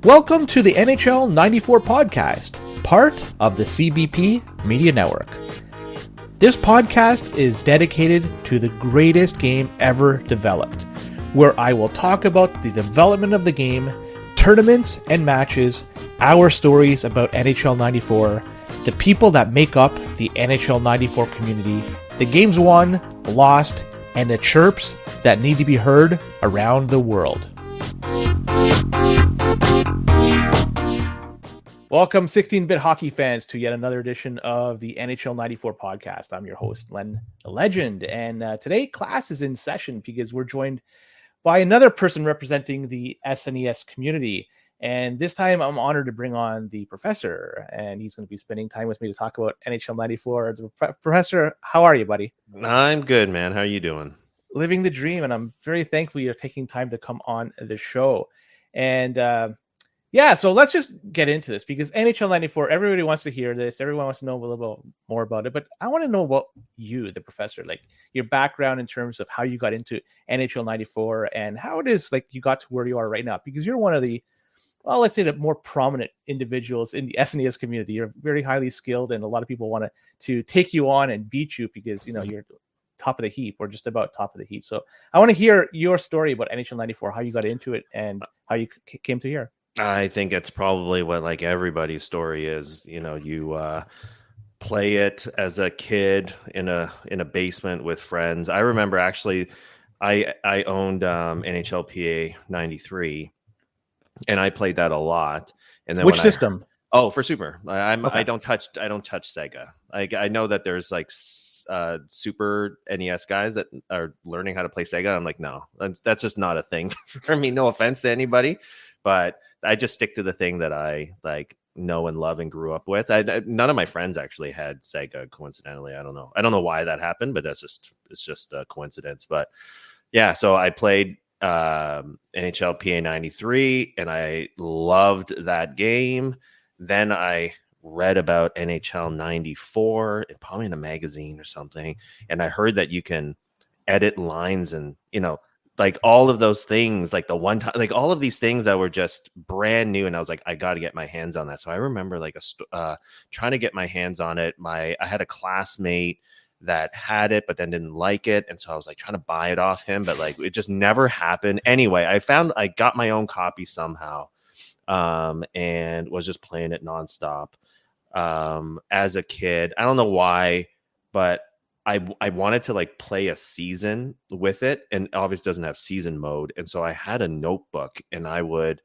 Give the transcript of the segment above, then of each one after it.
Welcome to the NHL 94 podcast, part of the CBP Media Network. This podcast is dedicated to the greatest game ever developed, where I will talk about the development of the game, tournaments and matches, our stories about NHL 94, the people that make up the NHL 94 community, the games won, lost, and the chirps that need to be heard around the world. Welcome, 16-bit hockey fans, to yet another edition of the NHL 94 podcast. I'm your host, Len the Legend, and today class is in session because we're joined by another person representing the SNES community. And this time I'm honored to bring on the professor, and he's going to be spending time with me to talk about NHL 94. Professor, how are you, buddy? I'm good, man. How are you doing? Living the dream, and I'm very thankful you're taking time to come on the show. And yeah, so let's just get into this because NHL 94, everybody wants to hear this. Everyone wants to know a little bit more about it. But I want to know about you, the professor, like your background in terms of how you got into NHL 94 and how it is like you got to where you are right now. Because you're one of the, well, let's say the more prominent individuals in the SNES community. You're very highly skilled, and a lot of people want to take you on and beat you because, you know, you're top of the heap or just about top of the heap. So I want to hear your story about NHL 94, how you got into it and how you came to here. I think it's probably what like everybody's story is. You know, you play it as a kid in a basement with friends. I remember actually, I owned NHLPA 93, and I played that a lot. And then which system? For Super. I don't touch Sega. I know that there's like Super NES guys that are learning how to play Sega. I'm like, no, that's just not a thing for me. No offense to anybody, but I just stick to the thing that I like know and love and grew up with. None of my friends actually had Sega, coincidentally. I don't know why that happened, but it's just a coincidence. But yeah, so I played NHL PA 93 and I loved that game. Then I read about NHL 94, probably in a magazine or something, and I heard that you can edit lines and, you know, like all of those things, like the one time, like all of these things that were just brand new. And I was like, I got to get my hands on that. So I remember like trying to get my hands on it. I had a classmate that had it, but then didn't like it. And so I was like trying to buy it off him, but like it just never happened. Anyway, I got my own copy somehow, and was just playing it nonstop. As a kid, I don't know why, but I wanted to like play a season with it, and obviously doesn't have season mode. And so I had a notebook and I would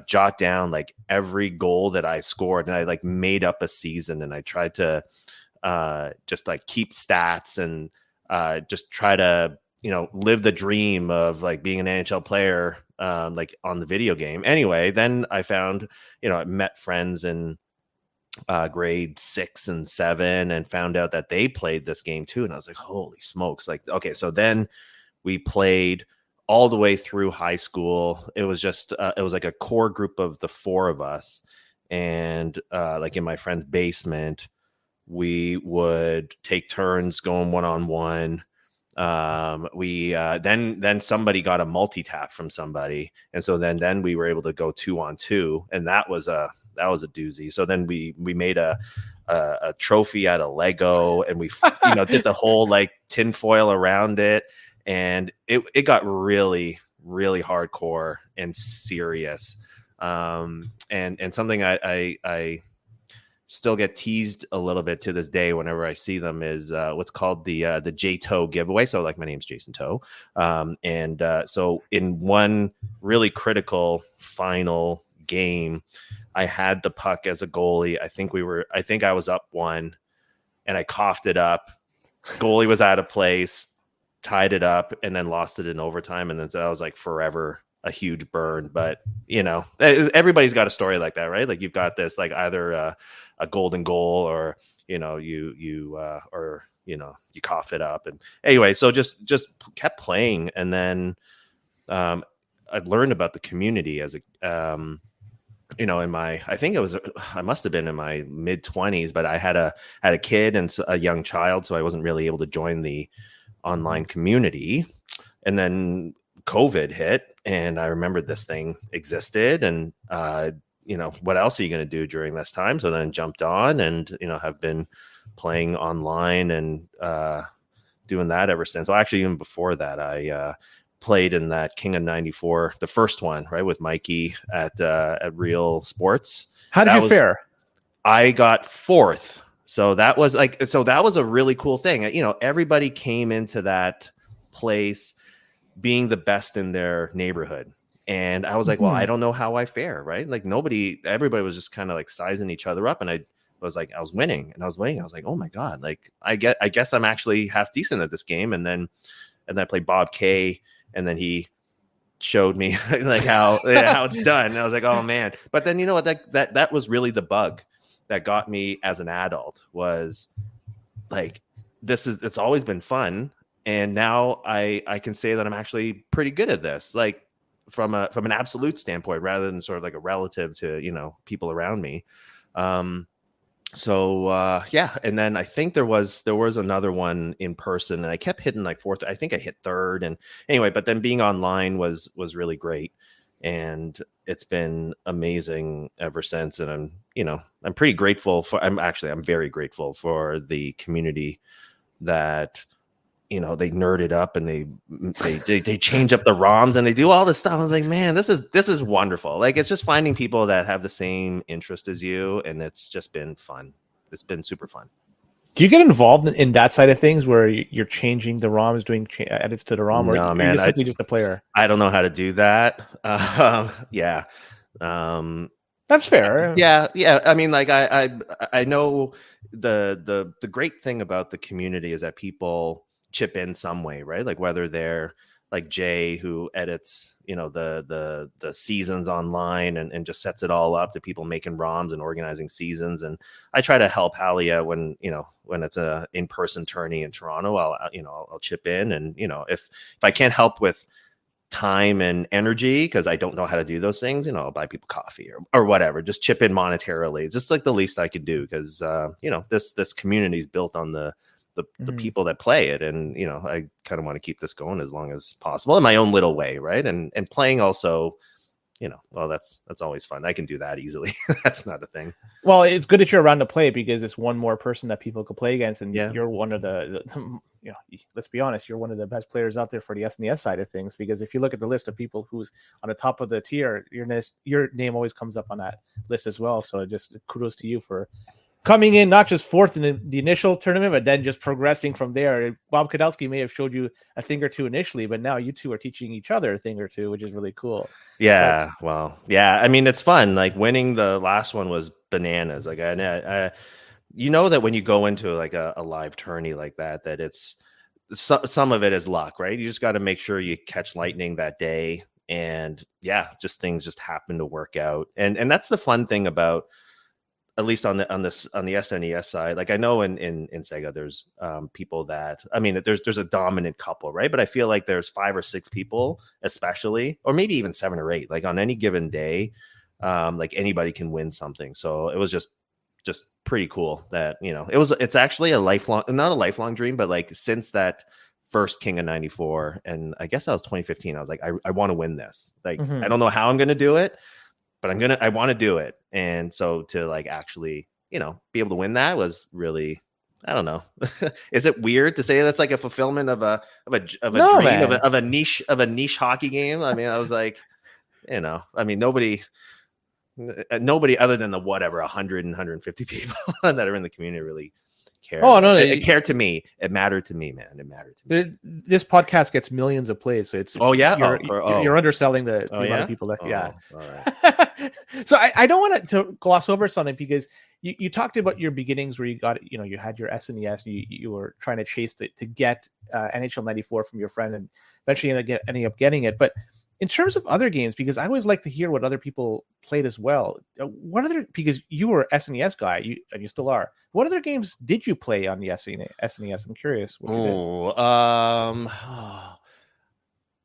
jot down like every goal that I scored, and I like made up a season, and I tried to just like keep stats and just try to, you know, live the dream of like being an NHL player, like on the video game. Anyway, then I found, you know, I met friends in grade 6 and 7 and found out that they played this game too. And I was like, holy smokes. Like, okay. So then we played all the way through high school. It was just, it was like a core group of the 4 of us. And like in my friend's basement, we would take turns going one-on-one. Then somebody got a multi-tap from somebody. And so then we were able to go 2-on-2. And that was a doozy. So then we made a trophy out of Lego, and we did the whole like tinfoil around it, and it got really, really hardcore and serious. And something I still get teased a little bit to this day whenever I see them is what's called the J-Toe giveaway. So like my name's Jason Toe. So in one really critical final game, I had the puck as a goalie. I think I was up 1, and I coughed it up. Goalie was out of place, tied it up, and then lost it in overtime. And then that was like forever a huge burn. But, you know, everybody's got a story like that, right? Like you've got this, like either a golden goal, or, you know, you cough it up. And anyway, so just kept playing. And then I learned about the community as a, you know, I must have been in my mid-20s, but I had a kid and a young child, so I wasn't really able to join the online community. And then COVID hit, and I remembered this thing existed, and what else are you going to do during this time? So then jumped on, and have been playing online and doing that ever since. Well, actually, even before that, I played in that King of '94, the first one, right, with Mikey at Real Sports. How did you fare? I got fourth. So that was a really cool thing. Everybody came into that place being the best in their neighborhood. And I was like, well, I don't know how I fare, right? Like everybody was just kind of like sizing each other up. And I was winning. I was like, oh my God, like I guess I'm actually half decent at this game. And then I played Bob K, and then he showed me like how it's done. And I was like, oh man. But then that was really the bug that got me as an adult, was like, it's always been fun. And now I can say that I'm actually pretty good at this, like from an absolute standpoint, rather than sort of like a relative to, people around me. Yeah. And then I think there was another one in person, and I kept hitting like fourth. I think I hit third. And anyway, but then being online was really great. And it's been amazing ever since. And I'm pretty grateful I'm very grateful for the community that, they nerd it up, and they change up the ROMs, and they do all this stuff. I was like, man, this is wonderful. Like, it's just finding people that have the same interest as you. And it's just been fun. It's been super fun. Do you get involved in that side of things where you're changing the ROMs, doing edits to the ROM, or no, man, you're simply just a player? I don't know how to do that. Yeah. That's fair. Yeah. I mean, like I know the great thing about the community is that people chip in some way, right? Like whether they're like Jay, who edits, the seasons online and just sets it all up to people making ROMs and organizing seasons. And I try to help Halia when it's a in-person tourney in Toronto. I'll chip in, and if I can't help with time and energy, because I don't know how to do those things, I'll buy people coffee or whatever, just chip in monetarily, just like the least I could do, because this community is built on the people that play it. And I kind of want to keep this going as long as possible in my own little way, right? And playing also, well, that's always fun. I can do that easily. That's not a thing. Well, it's good that you're around to play, because it's one more person that people could play against. And you're one of the let's be honest, you're one of the best players out there for the SNES side of things, because if you look at the list of people who's on the top of the tier, your name always comes up on that list as well. So just kudos to you for coming in not just fourth in the initial tournament, but then just progressing from there. Bob Kadowski may have showed you a thing or two initially, but now you two are teaching each other a thing or two, which is really cool. Yeah, well, yeah. I mean, it's fun. Like winning the last one was bananas. Like I that when you go into like a live tourney like that it's some of it is luck, right? You just got to make sure you catch lightning that day, and just things just happen to work out. And that's the fun thing about, at least on the SNES side. Like I know in Sega there's people that, I mean, there's a dominant couple, right? But I feel like there's 5 or 6 people, especially, or maybe even 7 or 8, like on any given day, like anybody can win something. So it was just pretty cool that, it's actually not a lifelong dream, but like since that first King of '94, and I guess that was 2015, I was like, I want to win this. Like, I don't know how I'm going to do it, but I want to do it. And so to like actually, be able to win that was really, I don't know. Is it weird to say that's like a fulfillment of a dream, of a niche hockey game? I mean, I was like, I mean, nobody other than the 100 and 150 people that are in the community really cared. Oh no, it cared to me. It mattered to me, man. It mattered to me. This podcast gets millions of plays, so it's you're underselling the amount of people that all right. So I don't want to gloss over something, because you talked about your beginnings where you got you had your SNES, and you were trying to chase to get NHL '94 from your friend, and eventually ending up getting it. But in terms of other games, because I always like to hear what other people played as well. Because you were an SNES guy, and you still are. What other games did you play on the SNES? I'm curious.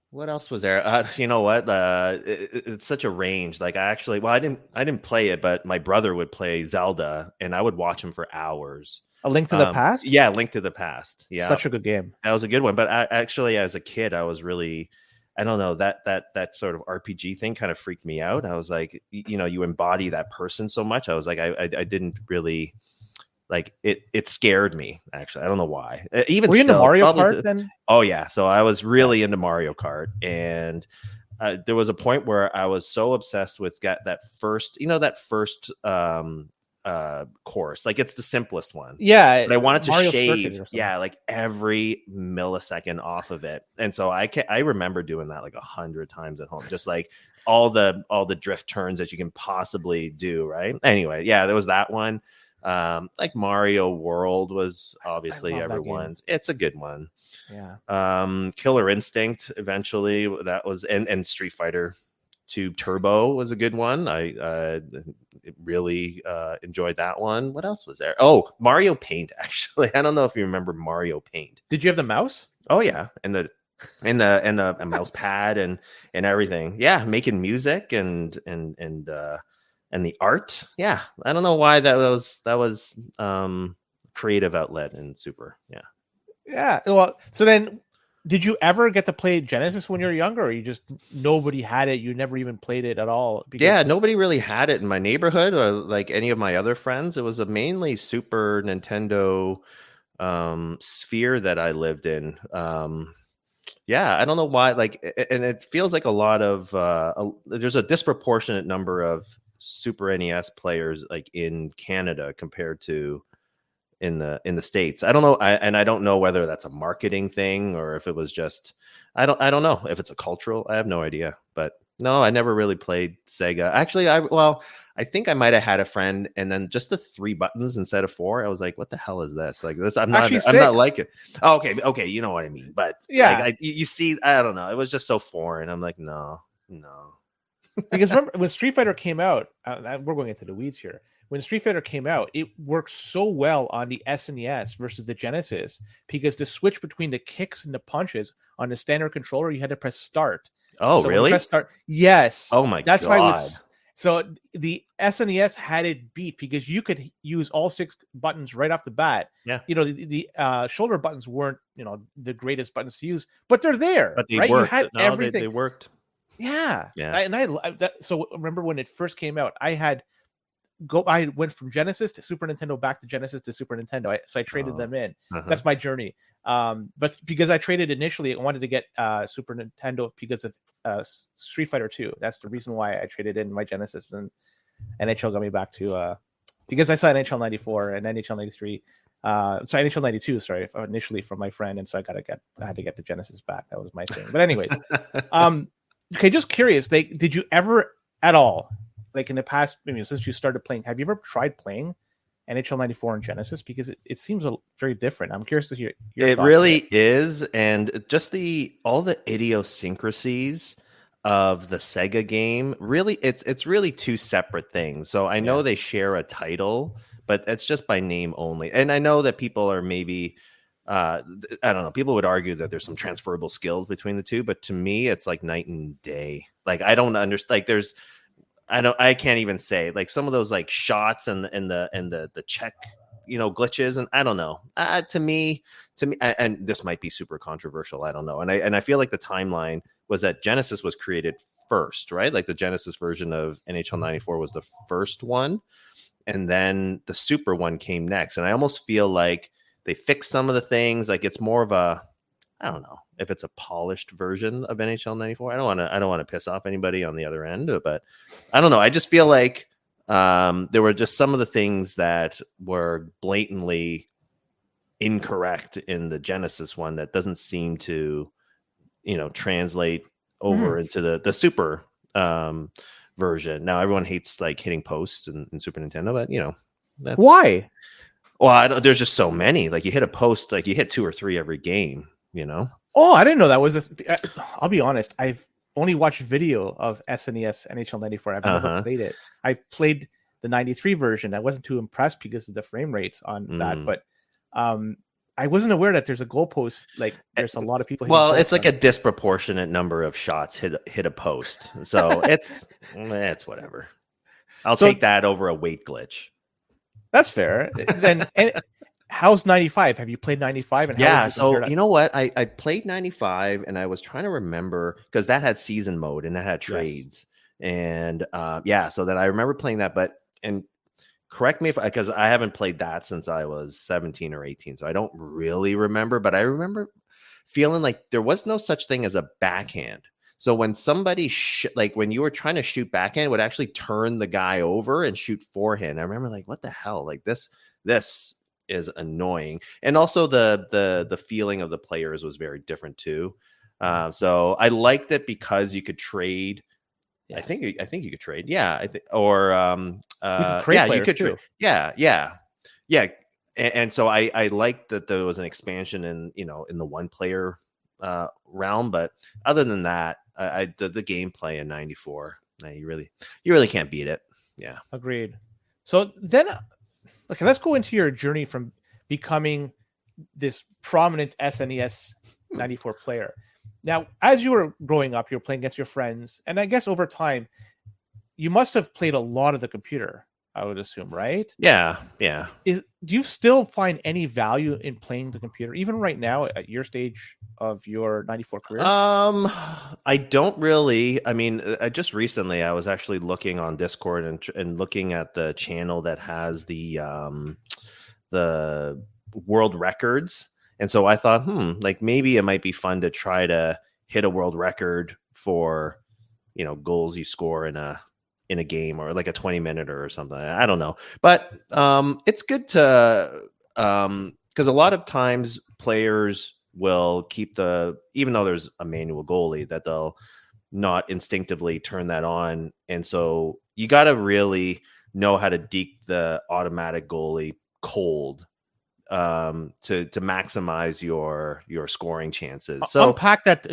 What else was there? You know what? It's such a range. Like I didn't play it, but my brother would play Zelda, and I would watch him for hours. A Link to the Past? Yeah, Link to the Past. Yeah, such a good game. That was a good one. But actually, as a kid, I was really I don't know, that sort of RPG thing kind of freaked me out. I was like, you know, you embody that person so much. I was like, I didn't really like it. It scared me, actually. I don't know why. Even Were you into still, Mario probably. Kart then? Oh yeah. So I was Yeah. really into Mario Kart, and there was a point where I was so obsessed with that first, you know, that first course. Like, it's the simplest one. Yeah, But I wanted to Mario Circuit shave, or something. yeah, like every millisecond off of it. And so I remember doing that like 100 times at home, just like all the drift turns that you can possibly do, right? Anyway, yeah, there was that one. Like Mario World was I obviously love that game. everyone's. It's a good one. Yeah. Killer Instinct eventually, that was, and Street Fighter 2 Turbo was a good one. I really enjoyed that one. What else was there? Oh, Mario Paint, actually. I don't know if you remember Mario Paint. Did you have the mouse? Oh yeah, and the mouse pad and everything. Yeah, making music and the art. Yeah, I don't know why that was creative outlet in Super. Yeah. Yeah. Well, so then did you ever get to play Genesis when you were younger, or you just nobody had it? You never even played it at all? Yeah, nobody really had it in my neighborhood or like any of my other friends. It was a mainly Super Nintendo sphere that I lived in. Yeah, I don't know why. Like, and it feels like a lot of there's a disproportionate number of Super NES players like in Canada compared to in the States. I don't know. I don't know whether that's a marketing thing or if it was just, I don't know if it's a cultural, I have no idea. But no, I never really played Sega. Actually, I think I might have had a friend, and then just the 3 buttons instead of 4. I was like, what the hell is this? Like this, I'm not 6. like it. Oh, okay, you know what I mean. But Yeah. like, you see, I don't know. It was just so foreign. I'm like, no. Because remember when Street Fighter came out, we're going into the weeds here. When Street Fighter came out, it worked so well on the SNES versus the Genesis, because the switch between the kicks and the punches on the standard controller, you had to press start. Oh, so really? Press start. Yes. Oh my That's God. why it was. So the SNES had it beat because you could use all 6 buttons right off the bat. Yeah. You know, the shoulder buttons weren't, you know, the greatest buttons to use, but they're there. But they right? worked. You had everything. They worked. Yeah. Yeah. So remember when it first came out, I went from Genesis to Super Nintendo, back to Genesis to Super Nintendo. So I traded them in. That's my journey. But because I traded initially, I wanted to get Super Nintendo because of Street Fighter 2. That's the reason why I traded in my Genesis, and NHL got me back to because I saw NHL 94 and NHL 93. Sorry, NHL 92. Sorry, initially from my friend, and so I had to get the Genesis back. That was my thing. But anyways, okay, just curious. Did you ever at all, like in the past, maybe since you started playing, have you ever tried playing NHL 94 and Genesis? Because it seems very different. I'm curious to hear your It thoughts really is, and just all the idiosyncrasies of the Sega game, really, it's really 2 separate things. So I know they share a title, but it's just by name only. And I know that people are maybe I don't know, people would argue that there's some transferable skills between the 2, but to me it's like night and day. Like, I don't understand, like I can't even say, like, some of those like shots and the check, you know, glitches, and I don't know. To me, and this might be super controversial, I don't know. And I feel like the timeline was that Genesis was created first, right? Like the Genesis version of NHL 94 was the first one, and then the Super one came next. And I almost feel like they fixed some of the things. Like, it's more of a, I don't know if it's a polished version of NHL 94. I don't want to piss off anybody on the other end, but I don't know. I just feel like there were just some of the things that were blatantly incorrect in the Genesis one that doesn't seem to, you know, translate over into the Super version. Now everyone hates like hitting posts in Super Nintendo, but you know, that's why. Well, there's just so many. Like, you hit a post, like you hit 2 or 3 every game, you know? Oh, I didn't know that was I'll be honest. I've only watched video of SNES NHL 94. I've never played it. I played the 93 version. I wasn't too impressed because of the frame rates on that, but I wasn't aware that there's a goalpost. Like, there's a lot of people. Well, it's like a disproportionate number of shots hit a post. So it's whatever. I'll take that over a weight glitch. That's fair. Then how's 95? Have you played 95, and how would Yeah, you compare so that? you know what? I played 95 and I was trying to remember because that had season mode and it had Yes. trades. And yeah, so then I remember playing that, but and correct me if because I haven't played that since I was 17 or 18. So I don't really remember, but I remember feeling like there was no such thing as a backhand. So when somebody like when you were trying to shoot backhand, it would actually turn the guy over and shoot forehand. I remember like, what the hell? Like this is annoying. And also the feeling of the players was very different too. So I liked it because you could trade. Yes. I think you could trade. Yeah, I think or You can create yeah, you players could trade. too. Yeah. And so I liked that there was an expansion in in the one player realm, but other than that, the gameplay in '94, you really can't beat it. Yeah. Agreed. So then, okay, let's go into your journey from becoming this prominent SNES 94 player. Now, as you were growing up, you were playing against your friends, and I guess over time, you must have played a lot of the computer, I would assume, right? Yeah. Do you still find any value in playing the computer, even right now at your stage of your 94 career? I don't really. I mean, just recently I was actually looking on Discord and looking at the channel that has the world records. And so I thought, like maybe it might be fun to try to hit a world record for, goals you score in a game or like a 20-minute or something. I don't know. But it's good to because a lot of times players will keep even though there's a manual goalie, that they'll not instinctively turn that on. And so you got to really know how to deke the automatic goalie cold to maximize your scoring chances. So Unpack that,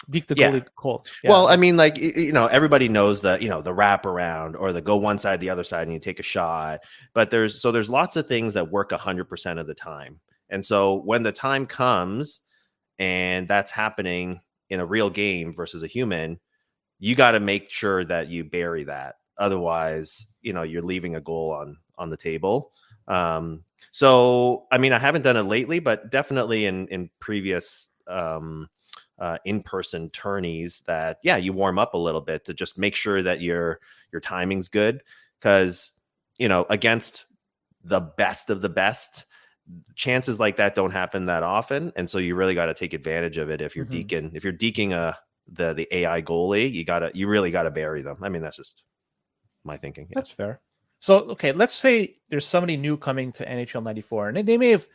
Deke the yeah. goalie Cole. Yeah, Well, I mean, like, everybody knows the, the wrap around or the go one side, the other side, and you take a shot. But there's lots of things that work 100% of the time. And so when the time comes and that's happening in a real game versus a human, you got to make sure that you bury that. Otherwise, you're leaving a goal on the table. So, I mean, I haven't done it lately, but definitely in previous in-person tourneys that, yeah, you warm up a little bit to just make sure that your timing's good. Because, against the best of the best, chances like that don't happen that often. And so you really got to take advantage of it. If you're deking the AI goalie, you really got to bury them. I mean, that's just my thinking. Yeah. That's fair. So, okay, let's say there's somebody new coming to NHL 94, and they may have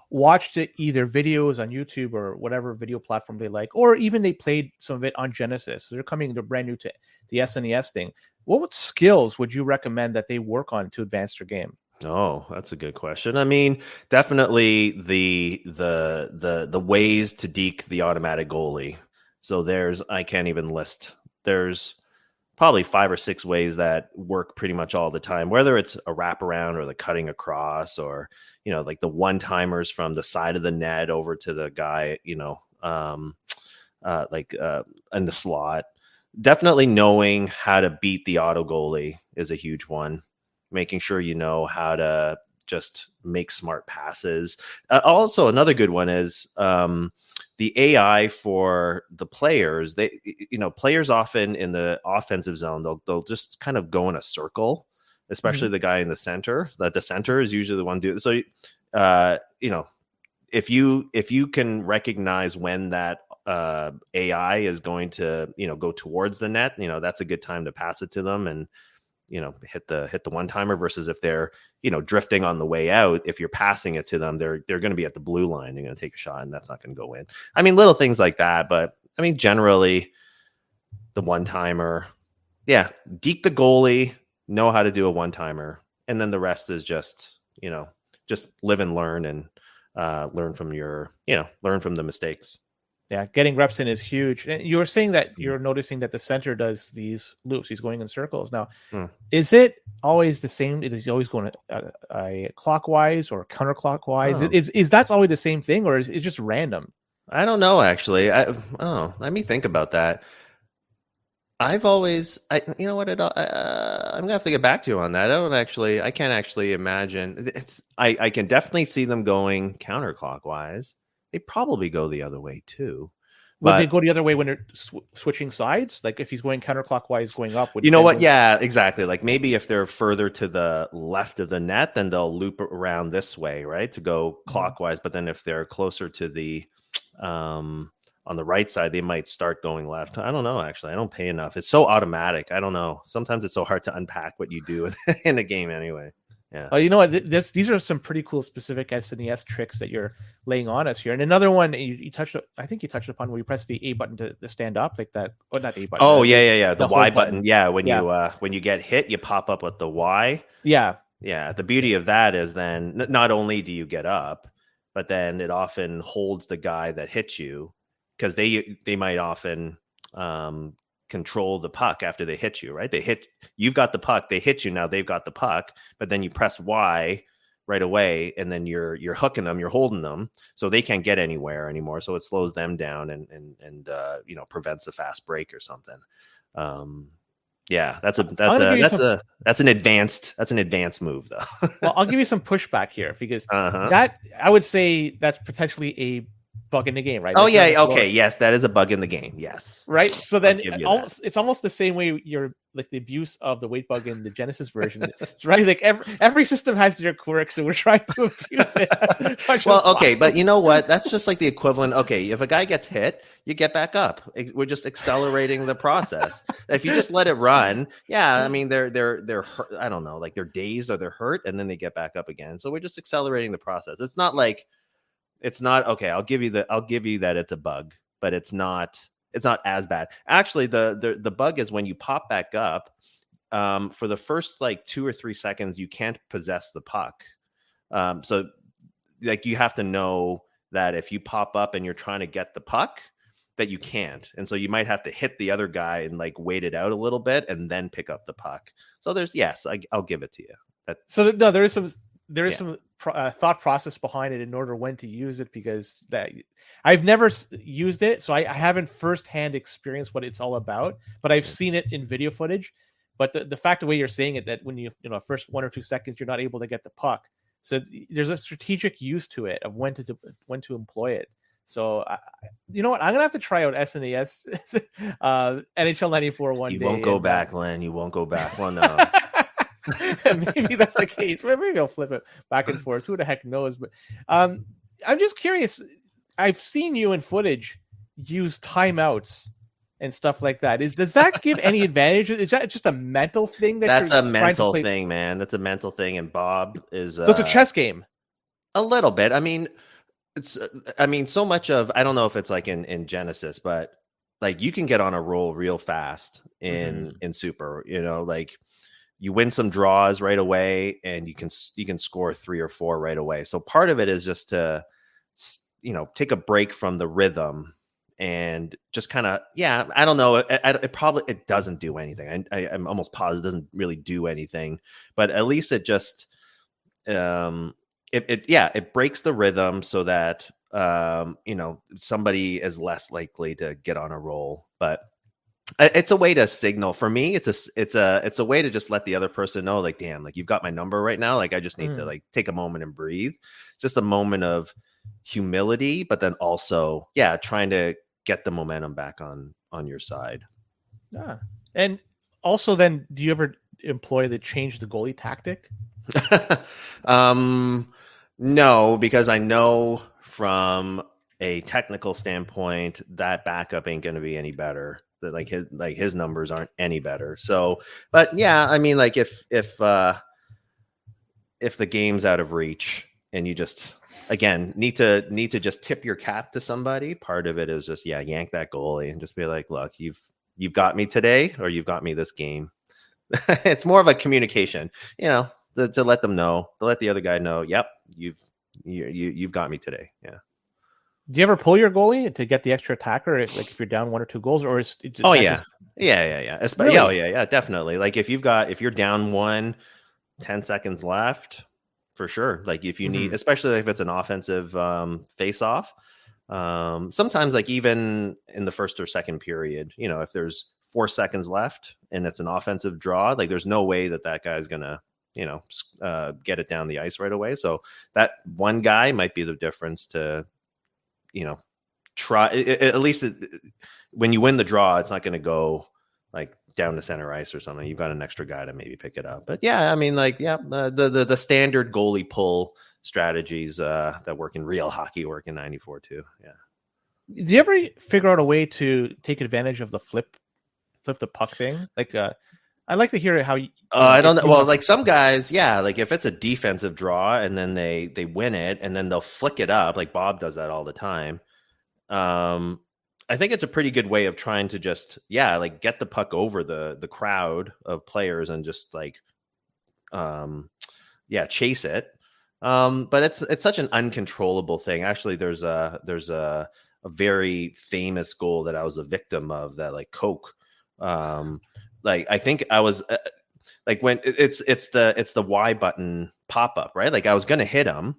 watched it, either videos on YouTube or whatever video platform they like, or even they played some of it on Genesis. So they're brand new to the SNES thing. What skills would you recommend that they work on to advance their game? Oh, that's a good question. I mean, definitely the ways to deke the automatic goalie. So I can't even list. There's probably 5 or 6 ways that work pretty much all the time, whether it's a wraparound or the cutting across or, like the one-timers from the side of the net over to the guy, in the slot. Definitely knowing how to beat the auto goalie is a huge one. Making sure you know how to just make smart passes. Also, another good one is the AI for the players. Players often in the offensive zone, they'll just kind of go in a circle, especially the guy in the center. That the center is usually the one doing. So, if you can recognize when that AI is going to go towards the net, that's a good time to pass it to them and hit the one timer. Versus if they're drifting on the way out, if you're passing it to them, they're going to be at the blue line. They're going to take a shot, and that's not going to go in. I mean, little things like that, but I mean, generally, the one timer, yeah, deke the goalie, know how to do a one timer, and then the rest is just just live and learn and learn from the mistakes. Yeah, getting reps in is huge. And you were saying that you're noticing that the center does these loops. He's going in circles. Now, is it always the same? It is always going clockwise or counterclockwise? Is that's always the same thing, or is it just random? I don't know, actually. Let me think about that. I've always, you know what? I'm gonna have to get back to you on that. I can't actually imagine. I can definitely see them going counterclockwise. They probably go the other way too, Would they but go the other way when they're switching sides? Like if he's going counterclockwise, going up, would you know then what? go? Yeah, exactly. Like maybe if they're further to the left of the net, then they'll loop around this way, right, to go Mhm. clockwise. But then if they're closer to the um on the right side, they might start going left. I don't know. Actually, I don't pay enough. It's so automatic. I don't know. Sometimes it's so hard to unpack what you do in a game. Anyway, yeah. You know what? These are some pretty cool specific SNES tricks that you're laying on us here. And another one you touched, I think you touched upon where you press the A button to stand up, like that. Or not A button. Oh yeah, yeah, yeah. The The Y hold button. Yeah, Yeah, when you get hit, you pop up with the Y. yeah. Yeah, the beauty of that is then not only do you get up, but then it often holds the guy that hits you because they might often control the puck after they hit you, right? You've got the puck, they hit you, now they've got the puck, but then you press Y right away, and then you're hooking them, you're holding them, so they can't get anywhere anymore. So it slows them down and prevents a fast break or something. Yeah, that's an advanced move though. Well, I'll give you some pushback here because Uh-huh. that I would say that's potentially a bug in the game, right? Oh Like you're on yeah, the floor, okay, yes, that is a bug in the game. Yes, right? So I'll then give you that. it's almost the same way you're like the abuse of the weight bug in the Genesis version. It's right, like every system has their quirks, so we're trying to abuse it as much Well, as okay, but possible. you know what? That's just like the equivalent. Okay, if a guy gets hit, you get back up. We're just accelerating the process. If you just let it run, yeah, I mean they're hurt, I don't know, like they're dazed or they're hurt, and then they get back up again. So we're just accelerating the process. It's not okay. I'll give you that it's a bug, but it's not as bad. Actually, the bug is when you pop back up. For the first like 2 or 3 seconds, you can't possess the puck. So like you have to know that if you pop up and you're trying to get the puck, that you can't, and so you might have to hit the other guy and like wait it out a little bit and then pick up the puck. So I'll give it to you. That So no, there is Yeah. some thought process behind it in order when to use it because that I've never used it, so I haven't firsthand experienced what it's all about, but I've seen it in video footage. But the fact the way you're saying it, that when first 1 or 2 seconds you're not able to get the puck, so there's a strategic use to it of when to employ it. So you know what, I'm gonna have to try out SNES NHL 94 one You day. won't go back, Len. You won't go back. Well, no. Maybe that's the case. Maybe I'll flip it back and forth. Who the heck knows? But I'm just curious. I've seen you in footage use timeouts and stuff like that. Does that give any advantage? Is that just a mental thing that That's you're a trying to mental play? thing, man. That's a mental thing. And Bob is So it's a chess game. a little bit. I mean, so much of, I don't know if it's like in Genesis, but like you can get on a roll real fast in Super. Like you win some draws right away, and you can score 3 or 4 right away. So part of it is just to take a break from the rhythm and just kind of, yeah, I don't know. It doesn't do anything. I'm almost positive it doesn't really do anything, but at least it just it breaks the rhythm so that somebody is less likely to get on a roll. But it's a way to signal for me. It's a way to just let the other person know, like, damn, like you've got my number right now. Like I just need to like take a moment and breathe. Just a moment of humility, but then also, yeah, trying to get the momentum back on your side. Yeah. And also, then, do you ever employ the change the goalie tactic? No, because I know from a technical standpoint that backup ain't going to be any better. That his numbers aren't any better. So, but yeah, I mean, like if the game's out of reach and you just again need to just tip your cap to somebody, part of it is just yank that goalie and just be like, look, you've got me today, or you've got me this game. It's more of a communication, to let them know, to let the other guy know, yep, you've got me today. Yeah. Do you ever pull your goalie to get the extra attacker, like if you're down 1 or 2 goals, or is it Oh that yeah. just Yeah. really? Oh yeah, definitely. Like if you're down 1, 10 seconds left, for sure. Like if you need, especially if it's an offensive face off, Sometimes like even in the first or second period, if there's 4 seconds left and it's an offensive draw, like there's no way that guy's gonna get it down the ice right away. So that one guy might be the difference to try at least when you win the draw, it's not going to go like down to center ice or something. You've got an extra guy to maybe pick it up. But yeah, I mean, like, yeah, the standard goalie pull strategies that work in real hockey work in 94 too. Yeah. Did you ever figure out a way to take advantage of the flip the puck thing? Like, I'd like to hear how you. I don't know. Well, like some guys, yeah, like if it's a defensive draw and then they win it and then they'll flick it up, like Bob does that all the time. I think it's a pretty good way of trying to just, like get the puck over the crowd of players and just like, chase it. But it's such an uncontrollable thing. Actually, there's a very famous goal that I was a victim of that like Coke. Like I think I was like when it's the Y button pop up, right? Like I was going to hit him.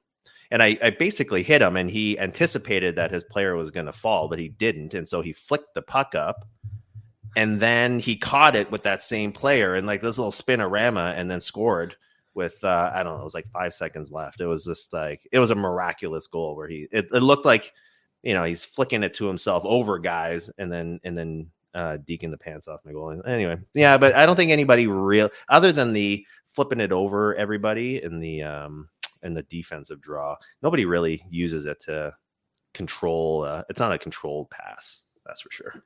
And I basically hit him, and he anticipated that his player was going to fall, but he didn't. And so he flicked the puck up, and then he caught it with that same player and like this little spinorama, and then scored with, I don't know, it was like 5 seconds left. It was just like, it was a miraculous goal where it looked like, he's flicking it to himself over guys and then deking the pants off my goal. Anyway, yeah, but I don't think anybody other than the flipping it over everybody in the defensive draw, nobody really uses it to control. It's not a controlled pass, that's for sure.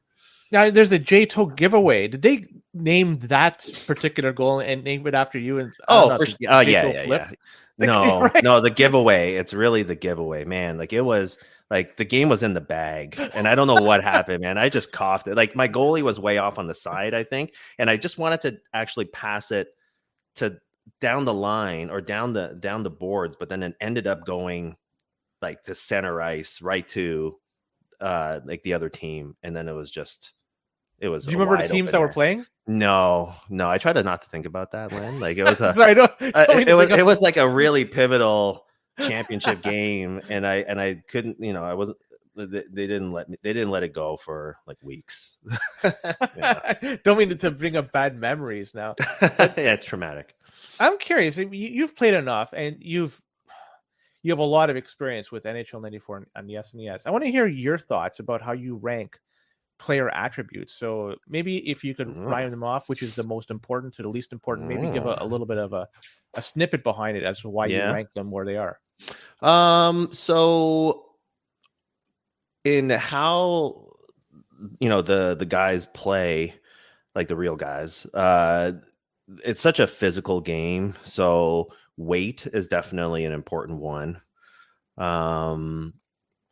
Now there's a J-Toe giveaway. Did they name that particular goal and name it after you? And yeah. No, right? No, the giveaway. It's really the giveaway, man. Like it was like the game was in the bag, and I don't know what happened, man. I just coughed it. Like my goalie was way off on the side, I think, and I just wanted to actually pass it to down the line or down the boards, but then it ended up going like to center ice right to like the other team, and then it was. Do you remember the teams that were playing? No. I try to not to think about that, Lynn. Like it was Sorry, it was like a really pivotal championship game, and I couldn't, I wasn't. They didn't let it go for like weeks. Don't mean to bring up bad memories now. Yeah, it's traumatic. I'm curious. You've played enough, and you have a lot of experience with NHL 94 and Yes and Yes. I want to hear your thoughts about how you rank player attributes. So maybe if you could rhyme them off, which is the most important to the least important, maybe give a little bit of a snippet behind it as to why you rank them where they are. So in how the guys play, like the real guys, it's such a physical game, so weight is definitely an important one.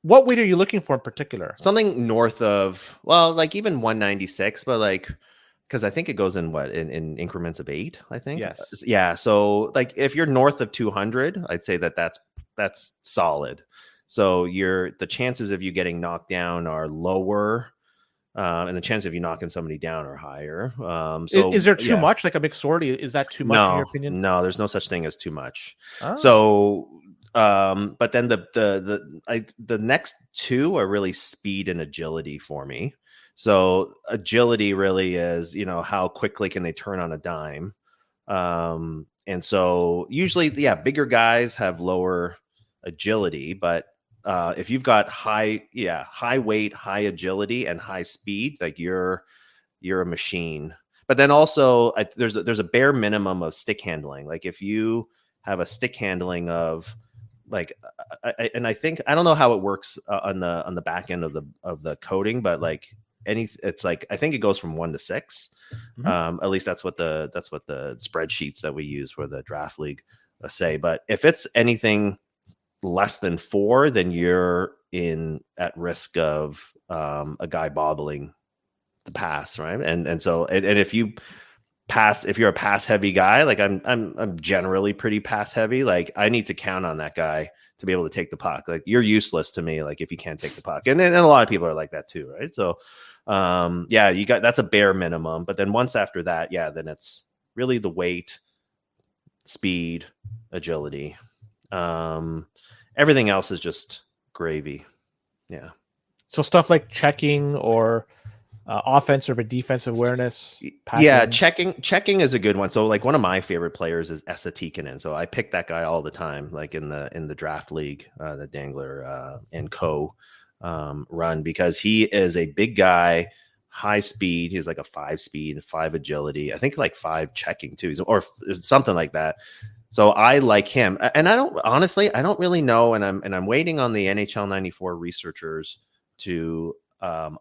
What weight are you looking for in particular? Something north of, well, like even 196, but like, because I think it goes in in increments of 8, I think. Yes. Yeah. So like if you're north of 200, I'd say that's solid. So the chances of you getting knocked down are lower. And the chance of you knocking somebody down are higher. So is there too much? Like a McSorley, is that too much in your opinion? No, there's no such thing as too much. Oh. So, but then the next two are really speed and agility for me. So agility really is, how quickly can they turn on a dime? And so usually, bigger guys have lower agility, but if you've got high weight, high agility, and high speed, like you're a machine. But then also there's a bare minimum of stick handling. Like if you have a stick handling of like, I think, I don't know how it works on the back end of the coding, but like it's like, I think it goes from 1 to 6. Mm-hmm. At least that's what the spreadsheets that we use for the draft league say. But if it's anything less than 4, then you're at risk of a guy bobbling the pass, right? And so if you're a pass heavy guy, like I'm generally pretty pass heavy. Like I need to count on that guy to be able to take the puck. Like you're useless to me, like if you can't take the puck. And a lot of people are like that too, right? So that's a bare minimum. But then once after that, then it's really the weight, speed, agility. Everything else is just gravy. Yeah. So stuff like checking or offensive or defensive awareness, Yeah, passing. checking is a good one. So like one of my favorite players is Esa Tikkanen. So I pick that guy all the time, like in the draft league, the Dangler and Co. Run, because he is a big guy, high speed. He's like a 5 speed, 5 agility. I think like 5 checking too, or something like that. So I like him, and I don't really know, and I'm waiting on the NHL 94 researchers to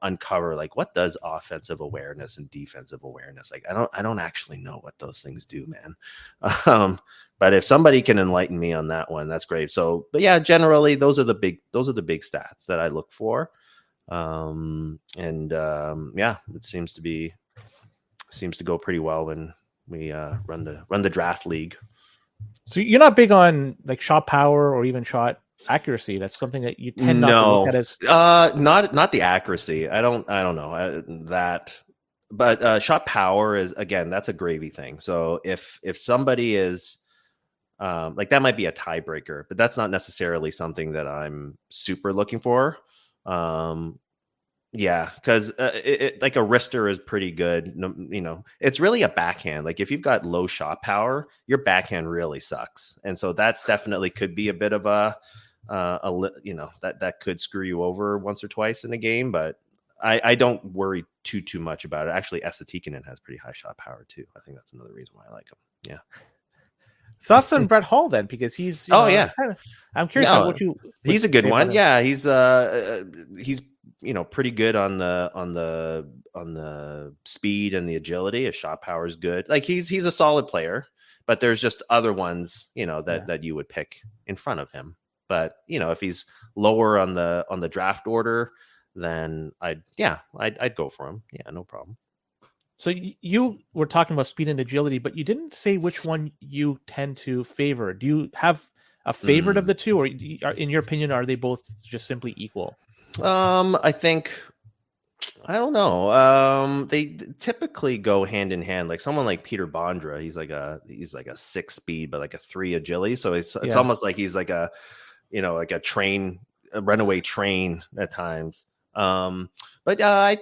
uncover like what does offensive awareness and defensive awareness. Like I don't actually know what those things do, man. But if somebody can enlighten me on that one, that's great. So, but yeah, generally those are the big stats that I look for. Yeah, it seems to go pretty well when we run the draft league. So you're not big on like shot power or even shot accuracy. That's something that you tend not to look at as not the accuracy. I don't know that, but shot power is, again, that's a gravy thing. So if somebody is like, that might be a tiebreaker, but that's not necessarily something that I'm super looking for. Yeah, because like a wrister is pretty good. It's really a backhand. Like if you've got low shot power, your backhand really sucks, and so that definitely could be a bit of that could screw you over once or twice in a game. But I don't worry too much about it. Actually, Esa Tikkanen has pretty high shot power too. I think that's another reason why I like him. Yeah. thoughts on Brett Hall then, because he's yeah. I'm curious on what you. He's a good one. Yeah, he's pretty good on the speed and the agility. His shot power is good. Like he's a solid player, but there's just other ones, that you would pick in front of him. But if he's lower on the draft order, then I'd go for him. Yeah, no problem. So you were talking about speed and agility, but you didn't say which one you tend to favor. Do you have a favorite of the two, or in your opinion, are they both just simply equal? I think, I don't know. They typically go hand in hand. Like someone like Peter Bondra, he's like a 6 speed, but like a 3 agility. So it's almost like he's like a runaway train at times. But I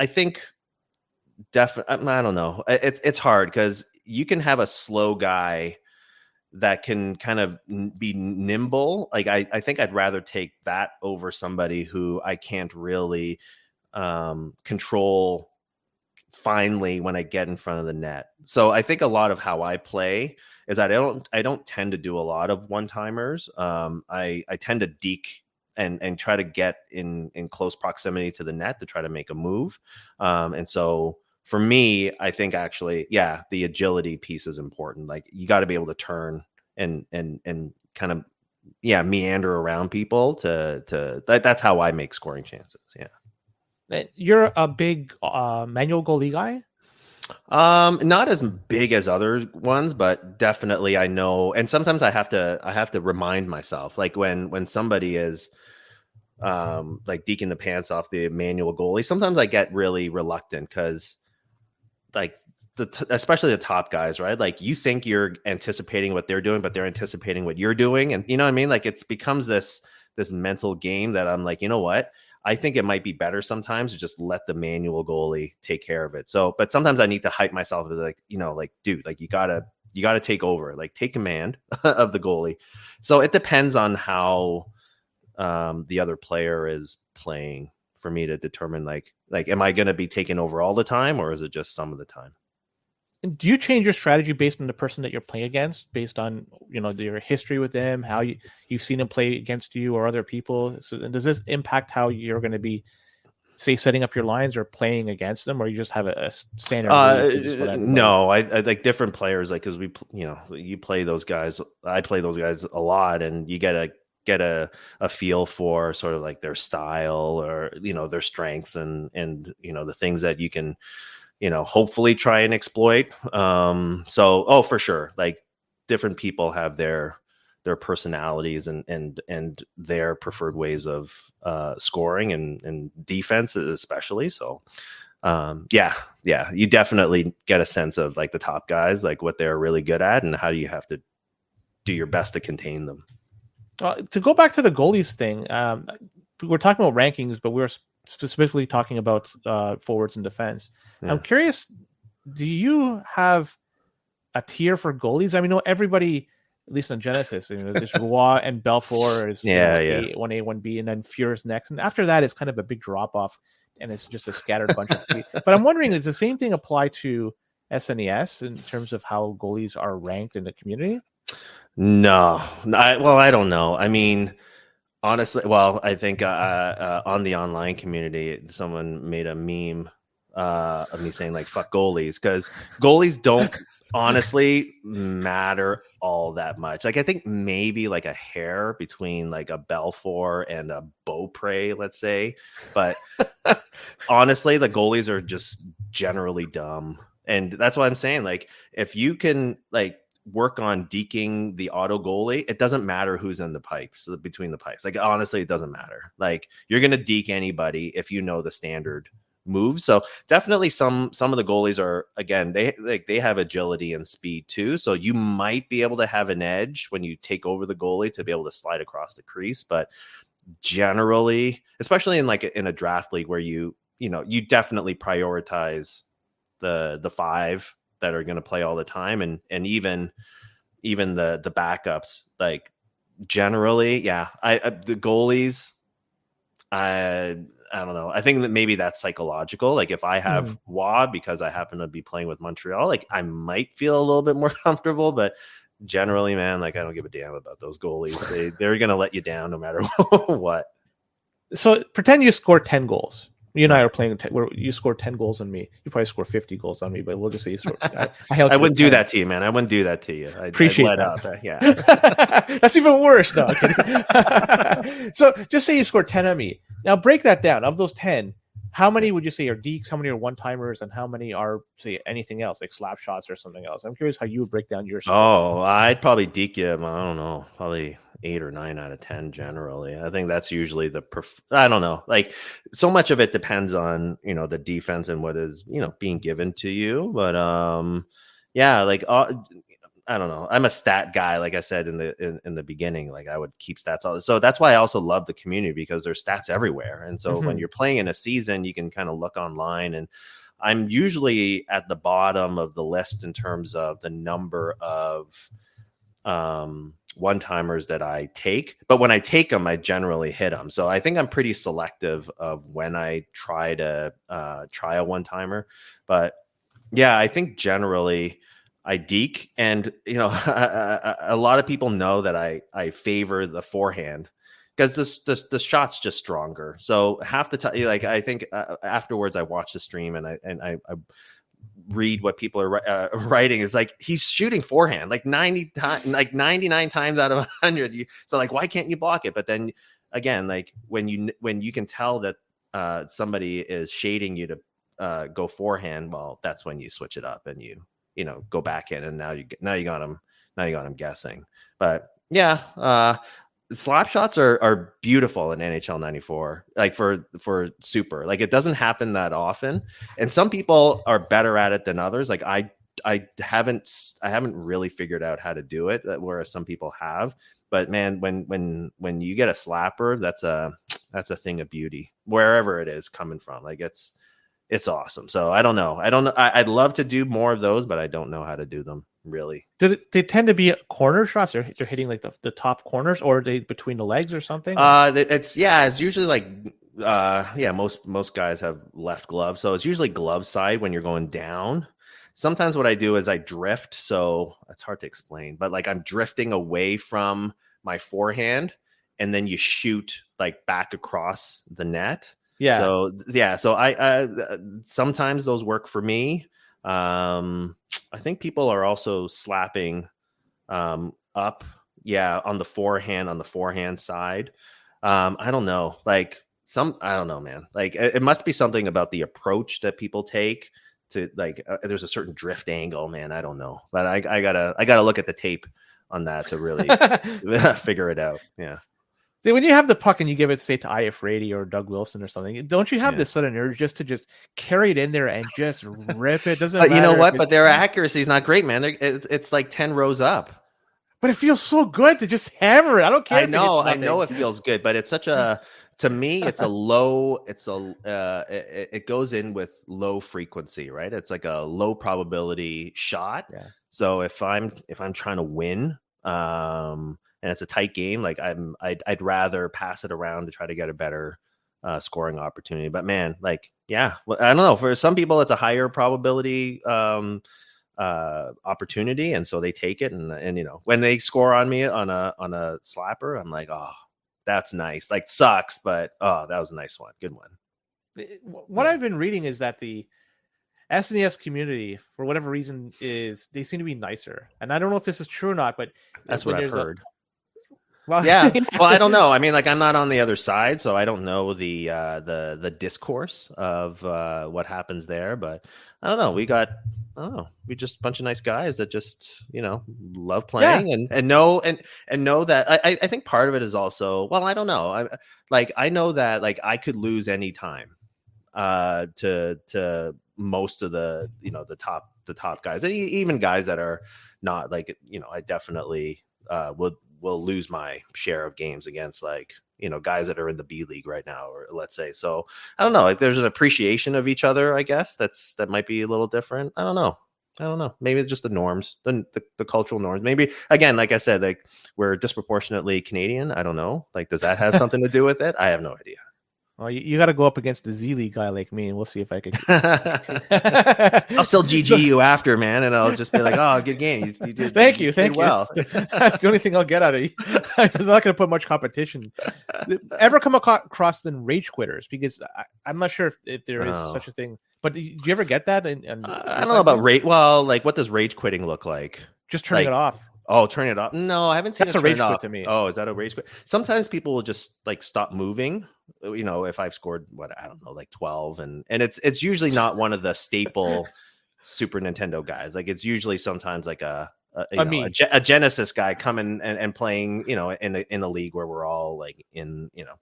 think definitely, I don't know. It's hard because you can have a slow guy that can kind of be nimble. Like I think I'd rather take that over somebody who I can't really control finely when I get in front of the net. So I think a lot of how I play is that I don't tend to do a lot of one-timers. I tend to deke and try to get in close proximity to the net to try to make a move. And so for me, I think actually, yeah, the agility piece is important. Like you got to be able to turn and kind of, meander around people that's how I make scoring chances. Yeah. You're a big manual goalie guy? Not as big as other ones, but definitely I know. And sometimes I have to remind myself, like when somebody is like deking the pants off the manual goalie, sometimes I get really reluctant because like especially the top guys, right? Like you think you're anticipating what they're doing, but they're anticipating what you're doing. And you know what I mean? Like it becomes this mental game that I'm like, you know what? I think it might be better sometimes to just let the manual goalie take care of it. So, but sometimes I need to hype myself to like, dude, like you gotta take over, like take command of the goalie. So it depends on how the other player is playing for me to determine like, am I going to be taking over all the time or is it just some of the time? Do you change your strategy based on the person that you're playing against, based on your history with them, how you've seen them play against you or other people? So does this impact how you're going to be, say, setting up your lines or playing against them, or you just have a standard? No, I like different players, like because you play those guys. I play those guys a lot, and you get a feel for sort of like their style or their strengths and the things that you can hopefully try and exploit. So for sure, like different people have their personalities and their preferred ways of scoring and defense especially. So you definitely get a sense of like the top guys, like what they're really good at and how do you have to do your best to contain them. To go back to the goalies thing, we're talking about rankings, but we're specifically talking about forwards and defense. Yeah. I'm curious, do you have a tier for goalies? I mean, no, everybody, at least on Genesis, there's Roy and Belfour is 1A, 1B, and then Fuhr's next. And after that, it's kind of a big drop off, and it's just a scattered bunch of. But I'm wondering, does the same thing apply to SNES in terms of how goalies are ranked in the community? No, I don't know. I mean, honestly, I think on the online community, someone made a meme of me saying like "fuck goalies" because goalies don't honestly matter all that much. Like I think maybe like a hair between like a Belfour and a Beaupre, let's say, but honestly, the goalies are just generally dumb, and that's why I'm saying like if you can like work on deking the auto goalie, it doesn't matter who's in the pipes, between the pipes. Like honestly, it doesn't matter. Like you're gonna deke anybody if you know the standard moves. So definitely some of the goalies are, again, they have agility and speed too. So you might be able to have an edge when you take over the goalie to be able to slide across the crease. But generally, especially in like in a draft league where you definitely prioritize the five that are going to play all the time, and even the backups, like generally, yeah, the goalies, I don't know. I think that maybe that's psychological. Like if I have Waugh because I happen to be playing with Montreal, like I might feel a little bit more comfortable, but generally, man, like I don't give a damn about those goalies. They're going to let you down no matter what. So pretend you score 10 goals. You and I are playing where you score 10 goals on me. You probably score 50 goals on me, but we'll just say you score. I wouldn't do that to you, man. I wouldn't do that to you. Appreciate that. Up. Yeah. That's even worse. No, so just say you score 10 on me. Now break that down. Of those 10, how many would you say are dekes? How many are one-timers? And how many are, say, anything else, like slap shots or something else? I'm curious how you would break down your score. Oh, I'd probably deke you. I don't know. Probably 8 or 9 out of 10 generally. I think that's usually I don't know. Like so much of it depends on, the defense and what is, being given to you. But yeah, like I don't know. I'm a stat guy, like I said in the beginning. Like I would keep stats all. So that's why I also love the community, because there's stats everywhere. And so when you're playing in a season, you can kind of look online, and I'm usually at the bottom of the list in terms of the number of one-timers that I take, but when I take them, I generally hit them. So I think I'm pretty selective of when I try to try a one-timer. But yeah, I think generally I deke, and a lot of people know that I favor the forehand because the shot's just stronger. So half the time, like I think afterwards I watch the stream and I read what people are writing. It's like he's shooting forehand like 90 times, like 99 times out of 100. So like, why can't you block it? But then again, like when you can tell that somebody is shading you to go forehand, well, that's when you switch it up and you go back in, and now you got him guessing. But yeah, slap shots are beautiful in NHL 94, like for super. Like it doesn't happen that often, and some people are better at it than others. Like I haven't really figured out how to do it, whereas some people have. But man, when you get a slapper, that's a thing of beauty wherever it is coming from. Like it's awesome. So I don't know. I'd love to do more of those, but I don't know how to do them really. They tend to be corner shots? They're hitting like the top corners, or are they between the legs or something? It's usually like most guys have left glove, so it's usually glove side when you're going down. Sometimes what I do is I drift, so it's hard to explain, but like I'm drifting away from my forehand, and then you shoot like back across the net. Yeah. So I sometimes those work for me. I think people are also slapping up, on the forehand side. I don't know. Like I don't know, man. Like it must be something about the approach that people take to like. There's a certain drift angle, man. I don't know, but I gotta look at the tape on that to really figure it out. Yeah. See, when you have the puck and you give it, say, to IF Rady or Doug Wilson or something, don't you have this sudden urge just to carry it in there and just rip it? Doesn't matter. You know what? But their accuracy is not great, man. It's like 10 rows up. But it feels so good to just hammer it. I don't care. I know it feels good, but it's such a to me, it's a low. It goes in with low frequency, right? It's like a low probability shot. Yeah. So if I'm trying to win, and it's a tight game, like I'd rather pass it around to try to get a better scoring opportunity. But man, like, yeah, well, I don't know. For some people, it's a higher probability opportunity, and so they take it. And you know, when they score on me on a slapper, I'm like, oh, that's nice. Like, sucks, but oh, that was a nice one. Good one. What I've been reading is that the SNES community, for whatever reason, they seem to be nicer. And I don't know if this is true or not, but that's what I've heard. Well, yeah. Well, I don't know. I mean, like, I'm not on the other side, so I don't know the discourse of what happens there. But I don't know. We just a bunch of nice guys that just, you know, love playing and know that. I think part of it is also, well, I don't know. I know that, like, I could lose any time to most of the, you know, the top guys, and even guys that are not, like, you know, I definitely will lose my share of games against, like, you know, guys that are in the B League right now, or let's say. So I don't know, like, there's an appreciation of each other, I guess. That might be a little different. I don't know. Maybe it's just the norms, the cultural norms. Maybe, again, like I said, like, we're disproportionately Canadian. I don't know. Like, does that have something to do with it? I have no idea. Well, you got to go up against a Z League guy like me, and we'll see if I can. I'll still GG you after, man, and I'll just be like, "Oh, good game. You did. Thank you. Well." That's the only thing I'll get out of you. I'm not going to put much competition. Ever come across the rage quitters? Because I'm not sure if there is such a thing. But do you ever get that? I don't know about rage. Well, like, what does rage quitting look like? Just turning it off. Oh, turn it off. No, I haven't seen That's it a rage turn quit off. to me. Oh, is that a rage quit? Sometimes people will just, like, stop moving. You know, if I've scored, what, I don't know, like 12, and it's usually not one of the staple Super Nintendo guys. Like, it's usually sometimes like a Genesis guy coming and playing, you know, in a league where we're all, like, in, you know,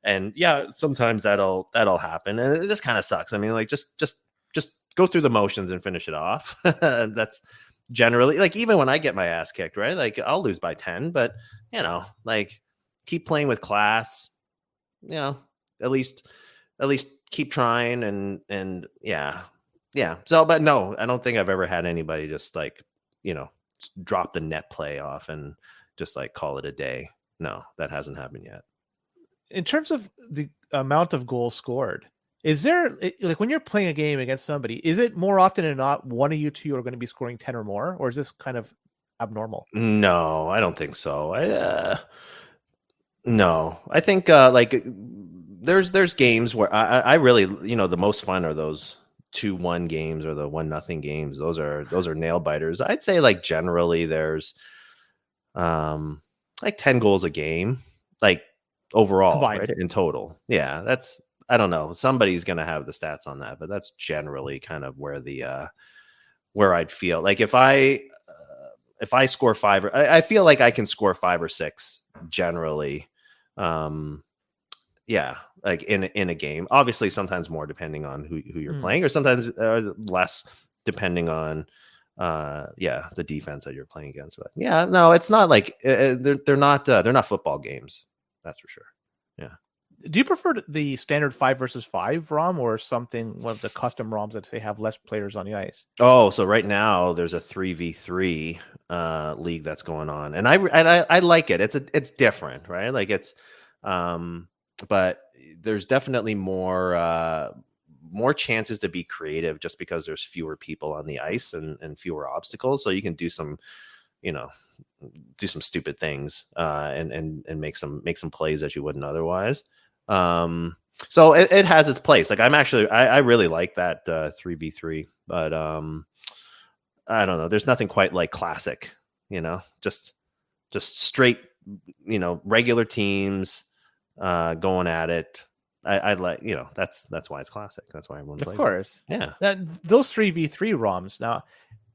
and yeah, sometimes that'll happen, and it just kind of sucks. I mean, like, just go through the motions and finish it off. That's generally, like, even when I get my ass kicked, right? Like, I'll lose by 10, but, you know, like, keep playing with class, you know, at least keep trying, and yeah. So, but no, I don't think I've ever had anybody just, like, you know, drop the net play off and just, like, call it a day. No, that hasn't happened yet. In terms of the amount of goals scored, is there, like, when you're playing a game against somebody, is it more often than not one of you two are going to be scoring 10 or more, or is this kind of abnormal? No, I don't think so. No, I think like, there's games where I really, you know, the most fun are those 2-1 games or the 1-0 games. Those are nail biters. I'd say, like, generally there's like 10 goals a game, like, overall, Combined. right, in total. Yeah, that's, I don't know. Somebody's going to have the stats on that, but that's generally kind of where where I'd feel like if I score 5, I feel like I can score 5 or 6 generally. Yeah, like in a game. Obviously, sometimes more depending on who you're playing, or sometimes less depending on the defense that you're playing against. But yeah, no, it's not like they're not football games. That's for sure. Yeah. Do you prefer the standard 5 versus 5 ROM, or something, one of the custom ROMs that say have less players on the ice? Oh, so right now there's a 3v3 league that's going on, and I like it. It's different, right? Like, it's but there's definitely more chances to be creative, just because there's fewer people on the ice and fewer obstacles, so you can do some, you know, do some stupid things and make some plays that you wouldn't otherwise. So it has its place. Like, I really like that 3v3, but I don't know. There's nothing quite like classic, you know, just straight, you know, regular teams going at it. I like, you know, that's why it's classic. That's why everyone plays. Of course. It. Yeah. Now, those 3v3 ROMs. Now,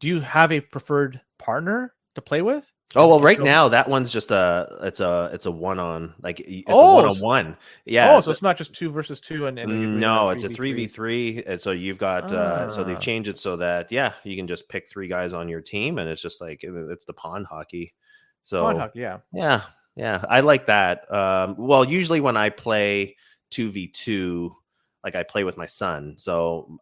do you have a preferred partner to play with? Oh, well, right now that one's just it's a one-on, like, it's a one-on-one. Yeah. Oh, so it's not just 2 versus 2 and no, it's a 3v3. And so you've got so they've changed it so that, yeah, you can just pick 3 guys on your team, and it's just like, it's the pond hockey. So pond hockey, yeah. Yeah, I like that. Well, usually when I play 2v2. Like I play with my son. So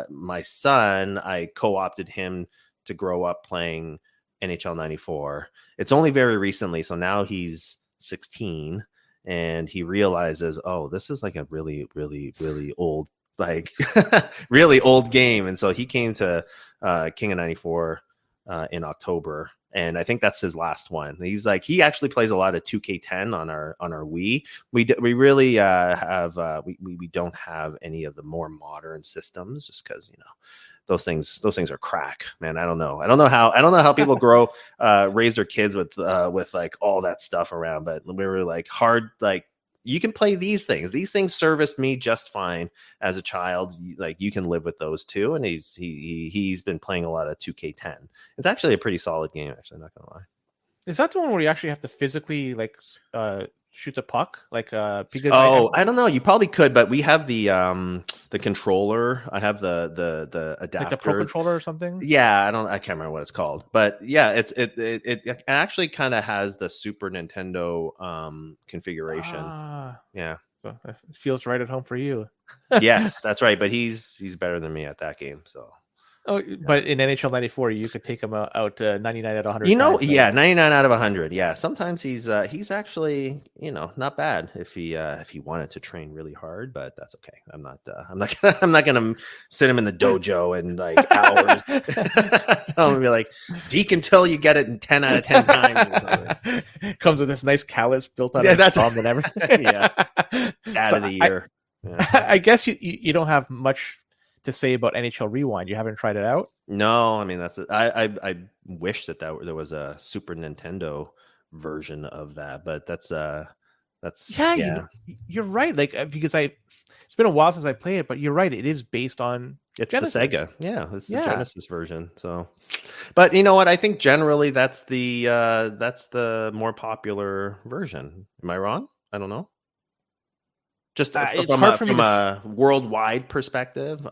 my son, I co-opted him to grow up playing NHL 94. It's only very recently. So now he's 16 and he realizes, oh, this is like a really, really, really old, like really old game. And so he came to King of 94 in October. And I think that's his last one. He's like, he actually plays a lot of 2K10 on our Wii. We really have we don't have any of the more modern systems, just because those things are crack, man. I don't know how people grow raise their kids with like all that stuff around, but we were like hard, like you can play these things. These things serviced me just fine as a child. Like you can live with those too. And he's been playing a lot of 2K10. It's actually a pretty solid game. Actually, not gonna lie. Is that the one where you actually have to physically like shoot the puck? Like because I don't know. You probably could, but we have the controller. I have the adapter, like the Pro Controller or something. Yeah, I can't remember what it's called, but yeah, it actually kind of has the Super Nintendo configuration. Yeah, so it feels right at home for you. Yes, that's right. But he's better than me at that game. So. Oh, but in NHL 94, you could take him out 99 out of 100. Yeah, 99 out of 100. Yeah, sometimes he's actually not bad if he wanted to train really hard, but that's okay. I'm not gonna sit him in the dojo and like hours. Tell him to be like, Deke until you get it in 10 out of 10 times. Or something. Comes with this nice callus built on his thumb and everything. Yeah, Dad of the year. I guess you don't have much to say about NHL Rewind. You haven't tried it out? No, I mean I wish that there was a Super Nintendo version of that, but that's yeah. You're right. Like because it's been a while since I played it, but you're right. It is based on Genesis. The Sega. Yeah, it's the Genesis version. So, but you know what? I think generally that's the more popular version. Am I wrong? I don't know. Just from a worldwide perspective,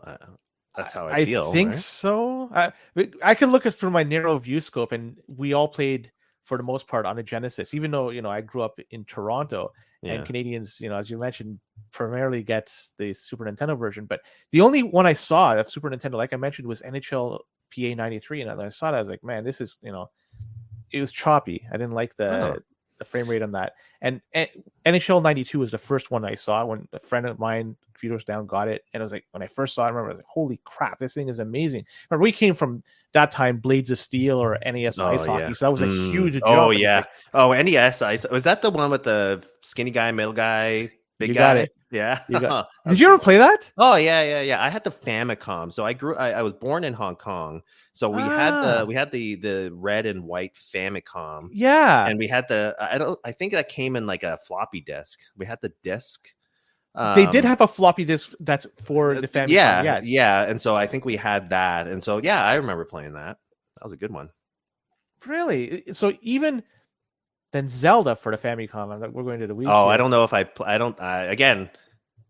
that's how I feel. I think so. I can look at from my narrow view scope, and we all played for the most part on a Genesis. Even though I grew up in Toronto, and Canadians, as you mentioned, primarily get the Super Nintendo version. But the only one I saw of Super Nintendo, like I mentioned, was NHL PA 93, and I saw that I was like, man, this is it was choppy. I didn't like the frame rate on that. And NHL 92 was the first one I saw when a friend of mine, computers down, got it. And I was like, when I first saw it, I remember I was like, holy crap, this thing is amazing. Remember, we came from that time, Blades of Steel or NES Ice Hockey. So that was a huge jump. Oh, yeah. NES Ice. Was that the one with the skinny guy, middle guy, big guy? Got it. Yeah. Did you ever play that? Oh, yeah. I had the Famicom. So I was born in Hong Kong. So we had the red and white Famicom. Yeah. And we had I think that came in like a floppy disk. We had the disc. They did have a floppy disk that's for the Famicom. Yeah. And so I think we had that. And so, yeah, I remember playing that. That was a good one. Really? So even then Zelda for the Famicom, we're going to the Wii. Oh, I don't know if again,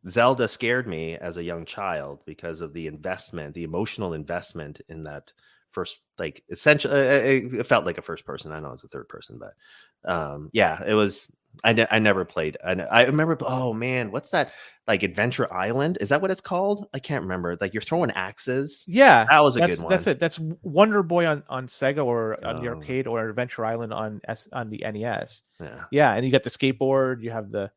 Zelda scared me as a young child because of the emotional investment in that first, like essentially, it felt like a first person. I know it's a third person, but it was. I never played. I remember. Oh man, what's that? Like Adventure Island? Is that what it's called? I can't remember. Like you're throwing axes. Yeah, that was a good one. That's it. That's Wonder Boy on Sega or on the arcade, or Adventure Island on the NES. Yeah, and you got the skateboard. You have the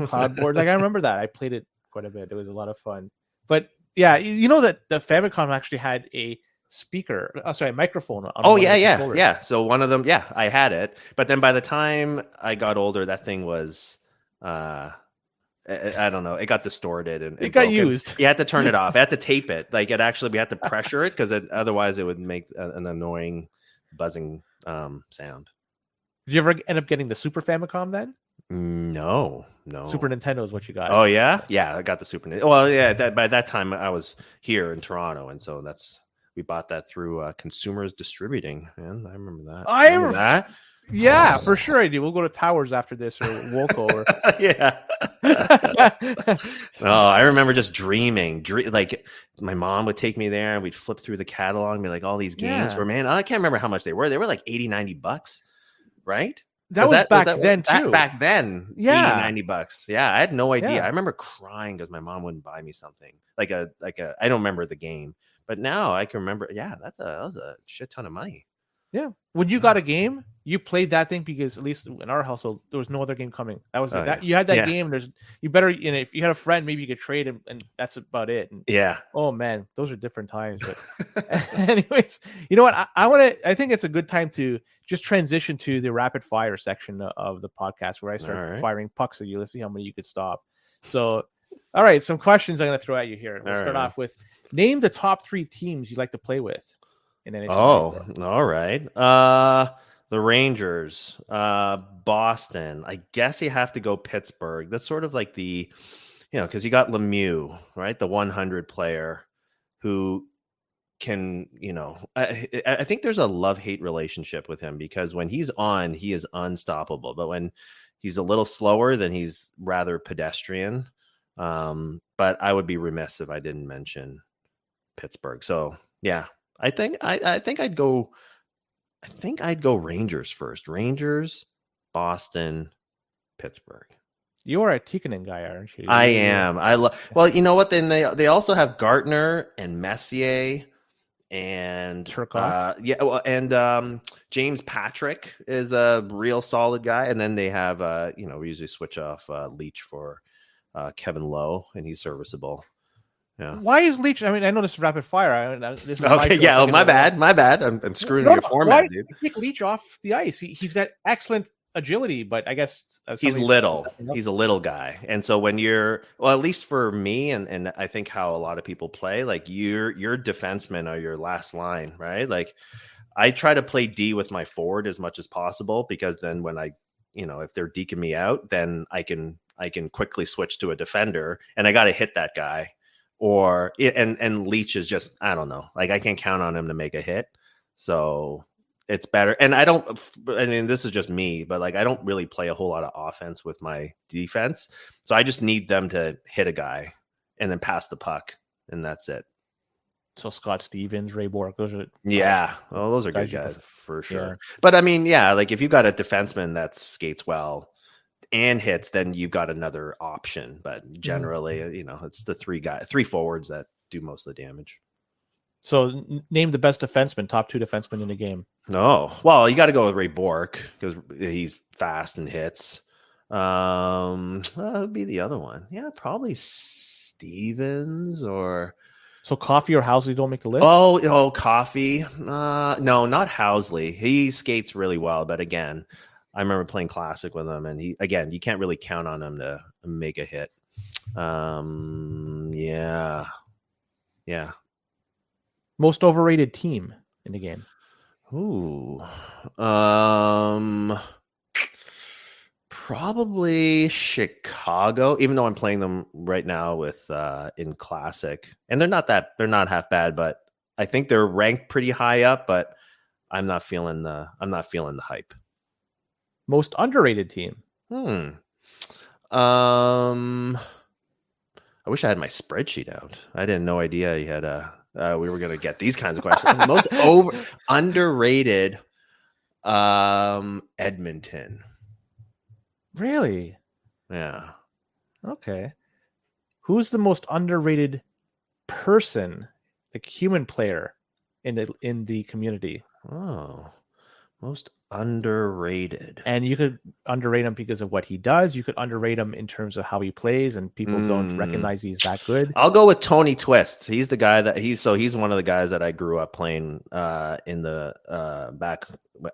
cloud board. Like I remember that. I played it quite a bit. It was a lot of fun. But yeah, that the Famicom actually had a microphone on yeah. So one of them, I had it, but then by the time I got older, that thing was I don't know, it got distorted and it got used. You had to turn it off. I had to tape it. Like we had to pressure it because otherwise it would make an annoying buzzing sound. Did you ever end up getting the Super Famicom then? No. Super Nintendo is what you got. Oh yeah, I got the Super Nintendo. Well, yeah. By that time I was here in Toronto, and so we bought that through Consumers Distributing. Man, I remember that. Remember that? Yeah, for sure I do. We'll go to Towers after this or Wolco. Or... yeah. I remember just dreaming. Like my mom would take me there and we'd flip through the catalog and be like, all these games were, man, I can't remember how much they were. They were like $80-$90, right? That was back then too. Back then, Yeah. $80-$90. Yeah, I had no idea. Yeah. I remember crying because my mom wouldn't buy me something like a I don't remember the game, but now I can remember. Yeah, that was a shit ton of money. Yeah. When you got a game, you played that thing because at least in our household, there was no other game coming. That was it. That you had that game. You better, if you had a friend, maybe you could trade him, and that's about it. And oh man, those are different times. But anyways, you know what? I think it's a good time to just transition to the rapid fire section of the podcast where I start firing pucks at you. Let's see how many you could stop. So, all right, some questions I'm going to throw at you here. We'll start off with name the top 3 teams you'd like to play with. All right. The Rangers, Boston. I guess you have to go Pittsburgh. That's sort of like the, because you got Lemieux, right? The 100 player who can, I think there's a love-hate relationship with him because when he's on, he is unstoppable. But when he's a little slower, then he's rather pedestrian. But I would be remiss if I didn't mention Pittsburgh. So yeah. I think I'd go Rangers first. Rangers, Boston, Pittsburgh. You are a Tikkanen guy, aren't you? I am. Well, you know what? Then they also have Gartner and Messier and Turcotte. James Patrick is a real solid guy. And then they have we usually switch off Leach for Kevin Lowe, and he's serviceable. Yeah. Why is Leach? I mean, I know this is rapid fire. Okay, yeah. Oh, my bad. I'm screwing your format, dude. Why take Leach off the ice? He's got excellent agility, but I guess he's little. He's a little guy, and so when you're at least for me, and I think how a lot of people play, like your defensemen are your last line, right? Like I try to play D with my forward as much as possible because then when I, if they're deking me out, then I can quickly switch to a defender, and I got to hit that guy. And Leach is just, I don't know, like I can't count on him to make a hit. So it's better. And this is just me, but like, I don't really play a whole lot of offense with my defense. So I just need them to hit a guy and then pass the puck. And that's it. So Scott Stevens, Ray Bork, those are. Those are good guys for sure. Yeah. But I mean, like if you got a defenseman that skates well and hits, then you've got another option. But generally, it's the three forwards that do most of the damage. So name the best defenseman, top 2 defensemen in the game. Oh, well, you got to go with Ray Bork because he's fast and hits. That would be the other one. Yeah, probably Stevens or. So Coffey or Housley don't make the list? Oh, Coffey. No, not Housley. He skates really well, but again, I remember playing Classic with him, and you can't really count on him to make a hit. Yeah. Most overrated team in the game. Ooh. Probably Chicago, even though I'm playing them right now with in Classic. And they're not half bad, but I think they're ranked pretty high up, but I'm not feeling the hype. Most underrated team. I wish I had my spreadsheet out. I didn't no idea you had we were gonna get these kinds of questions. Most underrated Edmonton. Really? Yeah. Okay. Who's the most underrated person, like human player in the community? Oh. Most underrated. And you could underrate him because of what he does. You could underrate him in terms of how he plays, and people don't recognize he's that good. I'll go with Tony Twist. He's the guy that he's one of the guys that I grew up playing in the back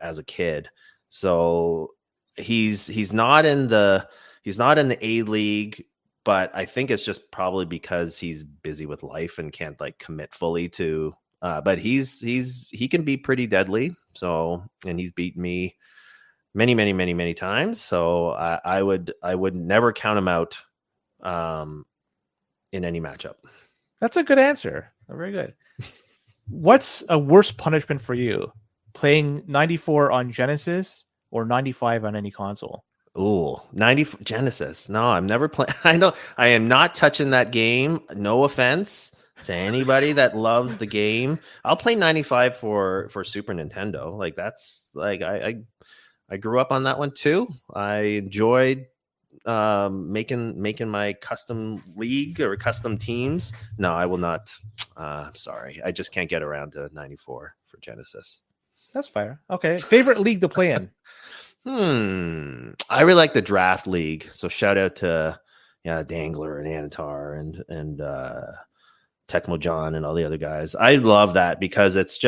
as a kid. So he's not in the A League, but I think it's just probably because he's busy with life and can't like commit fully to. But he can be pretty deadly. So, and he's beaten me many times. So I would never count him out in any matchup. That's a good answer. Very good. What's a worse punishment for you? Playing 94 on Genesis or 95 on any console? Ooh, 90 Genesis. No, I'm never playing. I am not touching that game. No offense to anybody that loves the game. I'll play 95 for Super Nintendo. Like that's like I I grew up on that one too. I enjoyed making my custom league or custom teams. No, I will not. Sorry, I just can't get around to 94 for Genesis. That's fair. Okay. Favorite league to play in? I really like the draft league. So shout out to Dangler and Anatar and Tecmo John and all the other guys. I love that because it's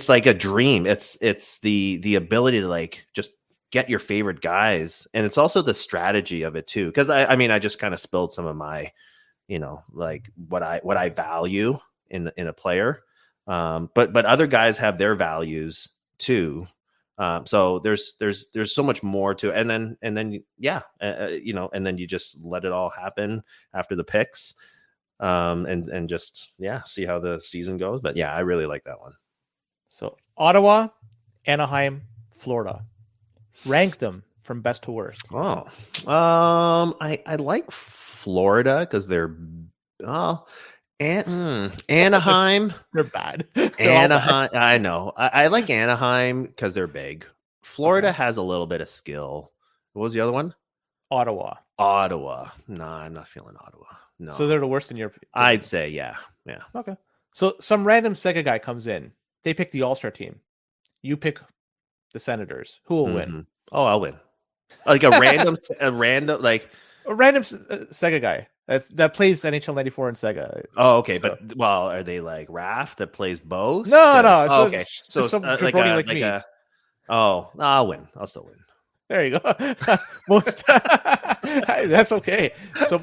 like a dream. It's the ability to like just get your favorite guys, and it's also the strategy of it too. Because I mean, I just kind of spilled some of my, like what I value in a player. But other guys have their values too. So there's so much more to it. And then and then you just let it all happen after the picks. And just see how the season goes. But I really like that one. So Ottawa, Anaheim, Florida. Rank them from best to worst. I like Florida because they're Anaheim. They're bad. Anaheim. Bad. I know. I like Anaheim because they're big. Florida has a little bit of skill. What was the other one? Ottawa. No, I'm not feeling Ottawa. No. So they're the worst in your opinion? I'd say, yeah. Okay. So some random Sega guy comes in. They pick the All-Star team. You pick the Senators. Who will win? Oh, I'll win. Like a random Sega guy that plays NHL 94 and Sega. Oh, okay. So. But are they like Raph that plays both? No. Oh, okay. So like me. I'll win. I'll still win. There you go. That's okay. So,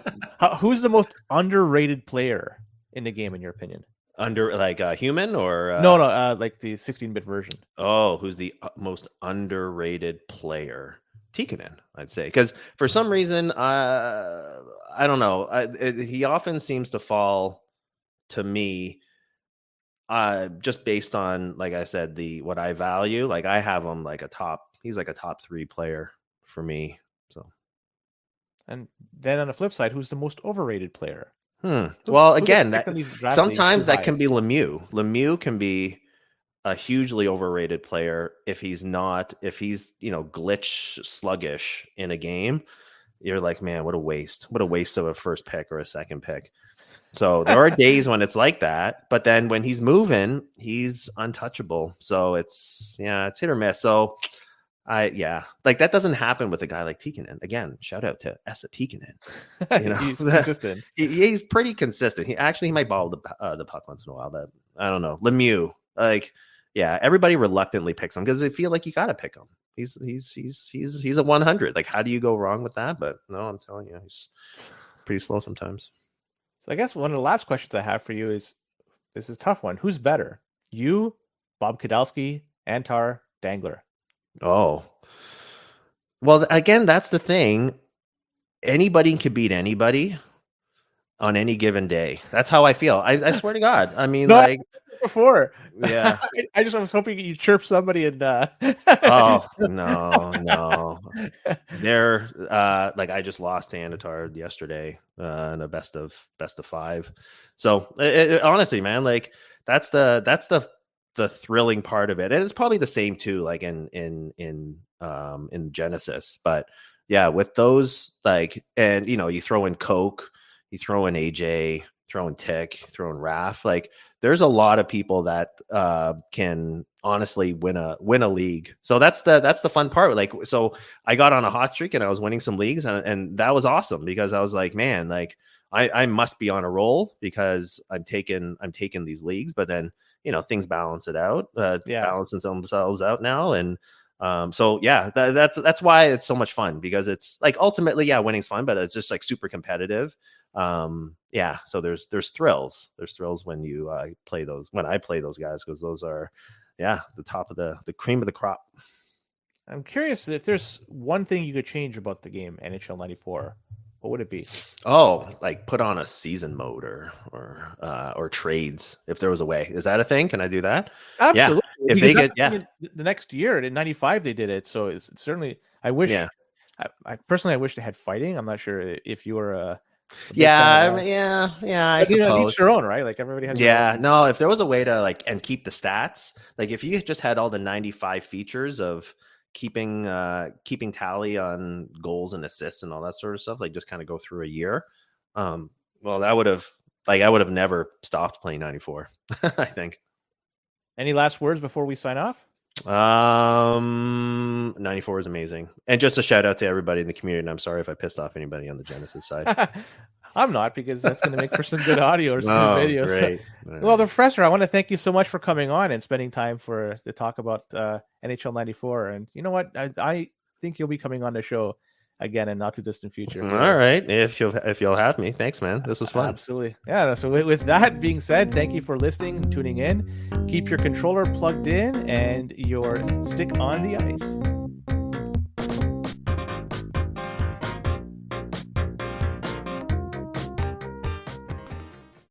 who's the most underrated player in the game, in your opinion? Under like human or no, like the 16-bit version. Oh, who's the most underrated player? Tikkanen, I'd say, because for some reason, I don't know. He often seems to fall to me, just based on, like I said, what I value. Like I have him like he's like a top 3 player for me. So, and then on the flip side, who's the most overrated player? Well, again, sometimes that can be Lemieux. Lemieux can be a hugely overrated player if he's glitch sluggish in a game. You're like, man, what a waste of a first pick or a second pick. So there are days when it's like that, but then when he's moving, he's untouchable. So it's hit or miss. So like that doesn't happen with a guy like Tikkanen. Again, shout out to Esa Tikkanen. He's consistent. He's pretty consistent. He might ball the puck once in a while, but I don't know. Lemieux, everybody reluctantly picks him because they feel like you got to pick him. He's a 100. Like, how do you go wrong with that? But no, I'm telling you, he's pretty slow sometimes. So I guess one of the last questions I have for you is, this is a tough one. Who's better? You, Bob Kadalski, Antar, Dangler? Oh, well, again, that's the thing. Anybody can beat anybody on any given day. That's how I feel. I swear to God. I mean, before. Yeah. I was hoping you chirp somebody and Oh, no. They're I just lost to Anatar yesterday in a best of 5. So honestly, man, like that's the thrilling part of it. And it's probably the same too, like in Genesis. But yeah, with those, like, and you throw in Coke, you throw in AJ, throw in Tick, throw in Raph, like there's a lot of people that can honestly win a league. So that's the fun part. Like, so I got on a hot streak and I was winning some leagues, and that was awesome because I was like, man, like I must be on a roll because I'm taking these leagues, but then things balance it out, balancing themselves out now. And so yeah, that's why it's so much fun, because it's like ultimately, winning's fun, but it's just like super competitive. So there's thrills. There's thrills when you play those, when I play those guys, because those are the top of the cream of the crop. I'm curious if there's one thing you could change about the game NHL 94. What would it be? Oh, like put on a season mode or trades if there was a way. Is that a thing? Can I do that? Absolutely. Yeah. If they get the next year in 95 they did it, so it's certainly. I wish. Yeah. I personally wish they had fighting. I'm not sure if you were a I suppose each their own, right? Like everybody has. No. If there was a way to and keep the stats, like if you just had all the 95 features of keeping tally on goals and assists and all that sort of stuff, like just kind of go through a year, well, I would have never stopped playing 94. I think. Any last words before we sign off? 94 is amazing. And just a shout out to everybody in the community. And I'm sorry if I pissed off anybody on the Genesis side. I'm not, because that's going to make for some good audio or some good videos. Great. Well, the Professor, I want to thank you so much for coming on and spending time to talk about NHL 94. And you know what? I think you'll be coming on the show again in not too distant future. All right. If you'll have me. Thanks, man. This was fun. Absolutely. Yeah. So with that being said, thank you for listening and tuning in. Keep your controller plugged in and your stick on the ice.